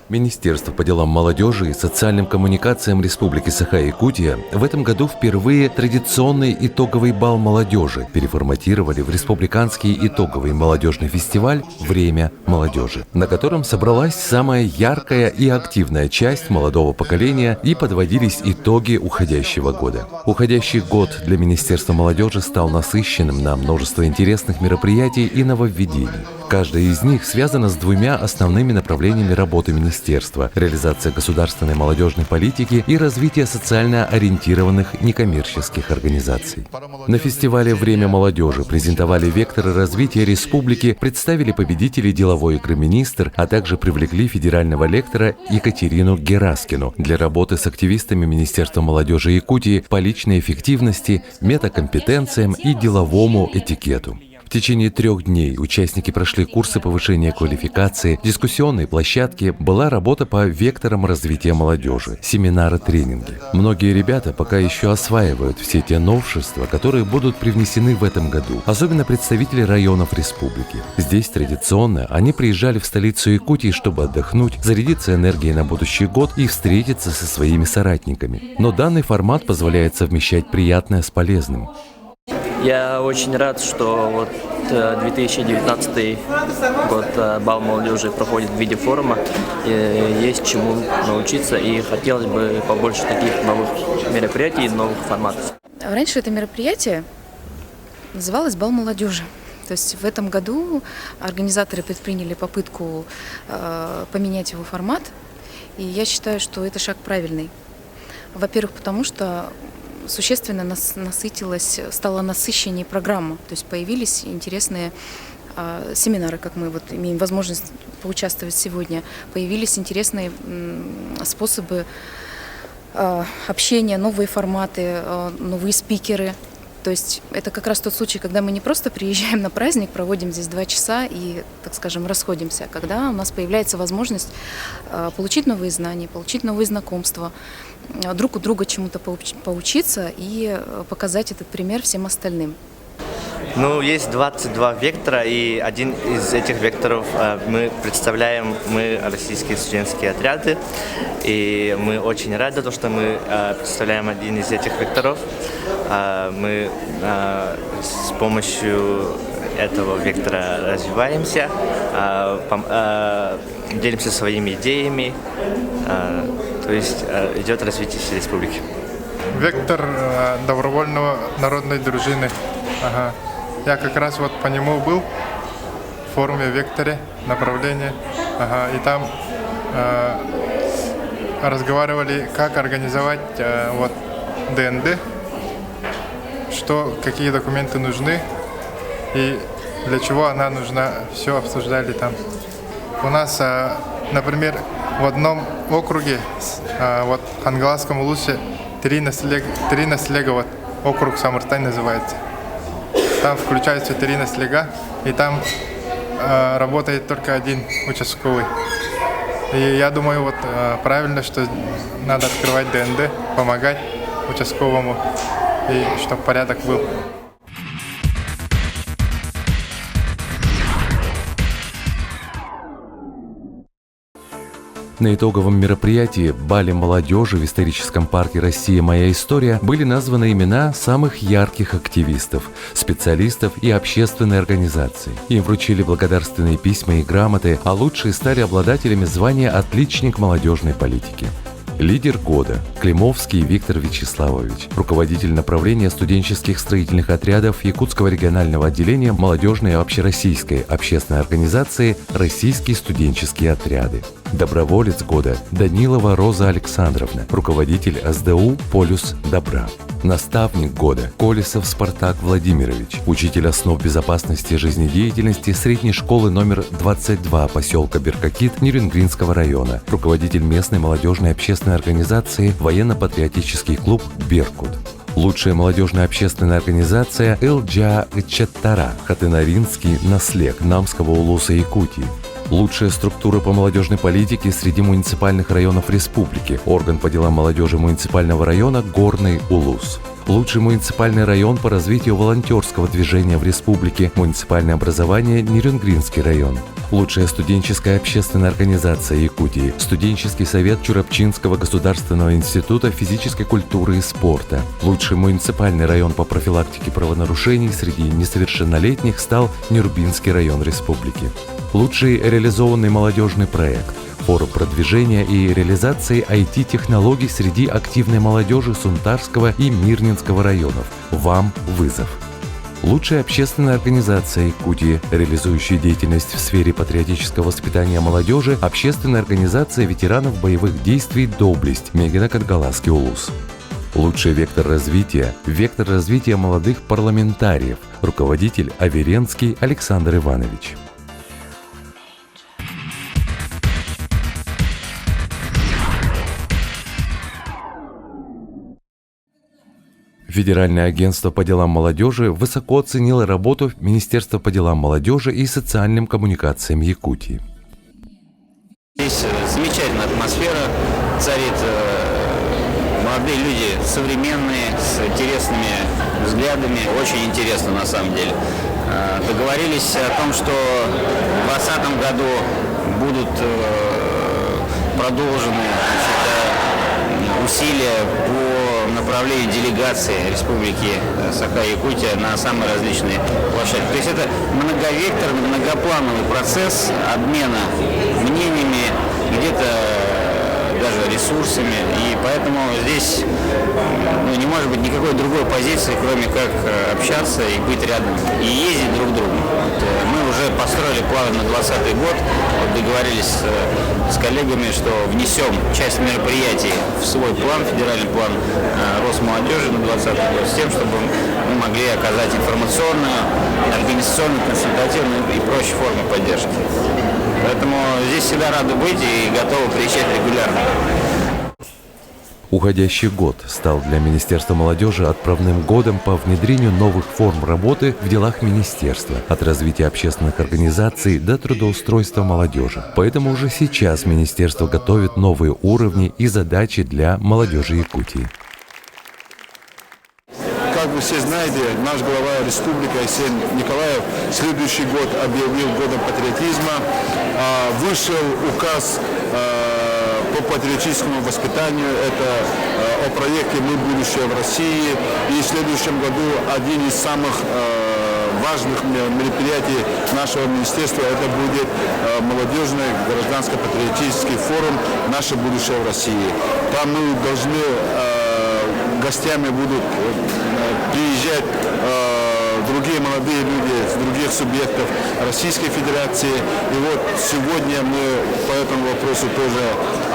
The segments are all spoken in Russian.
Министерство по делам молодежи и социальным коммуникациям Республики Саха-Якутия в этом году впервые традиционный итоговый бал молодежи переформатировали в республиканский итоговый молодежный фестиваль «Время молодежи», на котором собралась самая яркая и активная часть молодого поколения и подводились итоги уходящего года. Уходящий год для Министерства молодежи стал насыщенным на множество интересных мероприятий и нововведений. Каждая из них связана с двумя основными направлениями работы министерства – реализация государственной молодежной политики и развитие социально ориентированных некоммерческих организаций. На фестивале «Время молодежи» презентовали векторы развития республики, представили победителей деловой игры «Министр», а также привлекли федерального лектора Екатерину Гераскину для работы с активистами Министерства молодежи Якутии по личной эффективности, метакомпетенциям и деловому этикету. В течение 3 дней участники прошли курсы повышения квалификации, дискуссионные площадки, была работа по векторам развития молодежи, семинары, тренинги. Многие ребята пока еще осваивают все те новшества, которые будут привнесены в этом году, особенно представители районов республики. Здесь традиционно они приезжали в столицу Якутии, чтобы отдохнуть, зарядиться энергией на будущий год и встретиться со своими соратниками. Но данный формат позволяет совмещать приятное с полезным. Я очень рад, что 2019 год бал молодежи проходит в виде форума. Есть чему научиться, и хотелось бы побольше таких новых мероприятий, новых форматов. Раньше это мероприятие называлось «Бал молодежи». То есть в этом году организаторы предприняли попытку поменять его формат, и я считаю, что это шаг правильный. Во-первых, потому что существенно стала насыщеннее программа, то есть появились интересные семинары, как мы имеем возможность поучаствовать сегодня, появились интересные способы общения, новые форматы, новые спикеры. То есть это как раз тот случай, когда мы не просто приезжаем на праздник, проводим здесь 2 часа и, так скажем, расходимся, когда у нас появляется возможность получить новые знания, получить новые знакомства, друг у друга чему-то поучиться и показать этот пример всем остальным. Есть 22 вектора, и один из этих векторов мы представляем, российские студенческие отряды, и мы очень рады, что мы представляем один из этих векторов. Мы с помощью этого вектора развиваемся, делимся своими идеями, то есть идет развитие всей республики. Вектор добровольного народной дружины. Ага. Я как раз по нему был в форуме «Векторе» направление. Ага. И там разговаривали, как организовать ДНД, какие документы нужны и для чего она нужна. Все обсуждали там. У нас, например, в одном округе, в Ангаласском улусе, 3 наслега, округ Самуртай называется. Там включаются 3 наслега, и там работает только 1 участковый. И я думаю, правильно, что надо открывать ДНД, помогать участковому, и чтобы порядок был. На итоговом мероприятии «Бале молодежи» в историческом парке «Россия. Моя история» были названы имена самых ярких активистов, специалистов и общественной организаций. Им вручили благодарственные письма и грамоты, а лучшие стали обладателями звания «Отличник молодежной политики». Лидер года – Климовский Виктор Вячеславович, руководитель направления студенческих строительных отрядов Якутского регионального отделения молодежной и общероссийской общественной организации «Российские студенческие отряды». Доброволец года – Данилова Роза Александровна, руководитель СДУ «Полюс добра». Наставник года – Колесов Спартак Владимирович, учитель основ безопасности жизнедеятельности средней школы номер 22 поселка Беркакит Нерюнгринского района, руководитель местной молодежной общественной организации «Военно-патриотический клуб Беркут». Лучшая молодежная общественная организация «Элджа Чаттара» Хатынаринский наслег Намского улуса Якутии. Лучшая структура по молодежной политике среди муниципальных районов республики. Орган по делам молодежи муниципального района «Горный Улус». Лучший муниципальный район по развитию волонтерского движения в республике. Муниципальное образование Нерюнгринский район. Лучшая студенческая общественная организация Якутии, студенческий совет Чурапчинского государственного института физической культуры и спорта. Лучший муниципальный район по профилактике правонарушений среди несовершеннолетних стал Нюрбинский район республики. Лучший реализованный молодежный проект. Форум продвижения и реализации IT-технологий среди активной молодежи Сунтарского и Мирнинского районов. Вам вызов. Лучшая общественная организация Якутии, реализующая деятельность в сфере патриотического воспитания молодежи, общественная организация ветеранов боевых действий «Доблесть» Мегина-Кадгаласский улус. Лучший вектор развития молодых парламентариев, руководитель Аверенский Александр Иванович. Федеральное агентство по делам молодежи высоко оценило работу Министерства по делам молодежи и социальным коммуникациям Якутии. Здесь замечательная атмосфера царит. Молодые люди современные, с интересными взглядами. Очень интересно на самом деле. Договорились о том, что в 2020 году будут продолжены усилия по направлению делегации Республики Саха-Якутия на самые различные площадки. То есть это многовекторный, многоплановый процесс обмена мнениями, где-то даже ресурсами, и поэтому здесь не может быть никакой другой позиции, кроме как общаться и быть рядом, и ездить друг к другу. Мы уже построили планы на 2020 год, договорились с коллегами, что внесем часть мероприятий в свой план, федеральный план Росмолодежи на 2020 год, с тем, чтобы мы могли оказать информационную, организационную, консультативную и прочие формы поддержки. Поэтому здесь всегда рады быть и готовы приезжать регулярно. Уходящий год стал для Министерства молодежи отправным годом по внедрению новых форм работы в делах министерства, от развития общественных организаций до трудоустройства молодежи. Поэтому уже сейчас министерство готовит новые уровни и задачи для молодежи Якутии. Как вы все знаете, наш глава республики Айсен Николаев следующий год объявил годом патриотизма. Вышел указ по патриотическому воспитанию. Это о проекте «Мы будущее в России». И в следующем году один из самых важных мероприятий нашего министерства это будет молодежный гражданско-патриотический форум «Наше будущее в России». Там мы должны гостями будут приезжать другие молодые люди с других субъектов Российской Федерации. И вот сегодня мы по этому вопросу тоже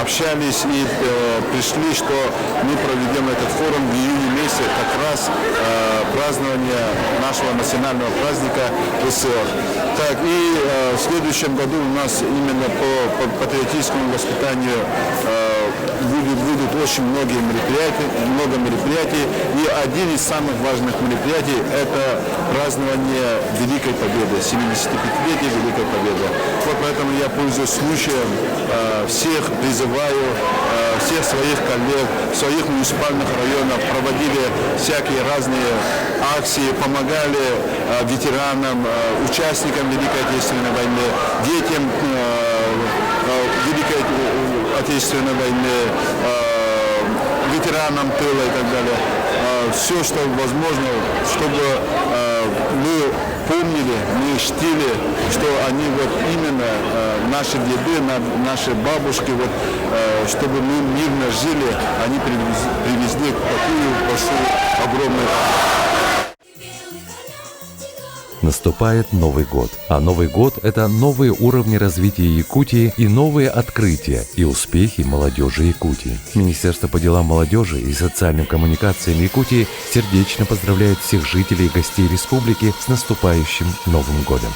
общались и пришли, что мы проведем этот форум в июне месяце, как раз празднование нашего национального праздника СССР. Так, и в следующем году у нас именно по патриотическому воспитанию будут очень много мероприятий. И один из самых важных мероприятий – это празднование Великой Победы, 75-летия Великой Победы. Вот поэтому я, пользуясь случаем, всех призываю, всех своих коллег, своих муниципальных районов проводили всякие разные акции, помогали ветеранам, участникам Великой Отечественной войны, детям Великой Отечественной войны, ветеранам тыла и так далее. Все, что возможно, чтобы мы помнили, мы чтили, что они вот именно наши деды, наши бабушки, вот, чтобы мы мирно жили, они привезли такую большую, огромную. Наступает Новый год. А Новый год – это новые уровни развития Якутии и новые открытия и успехи молодежи Якутии. Министерство по делам молодежи и социальным коммуникациям Якутии сердечно поздравляет всех жителей и гостей республики с наступающим Новым годом.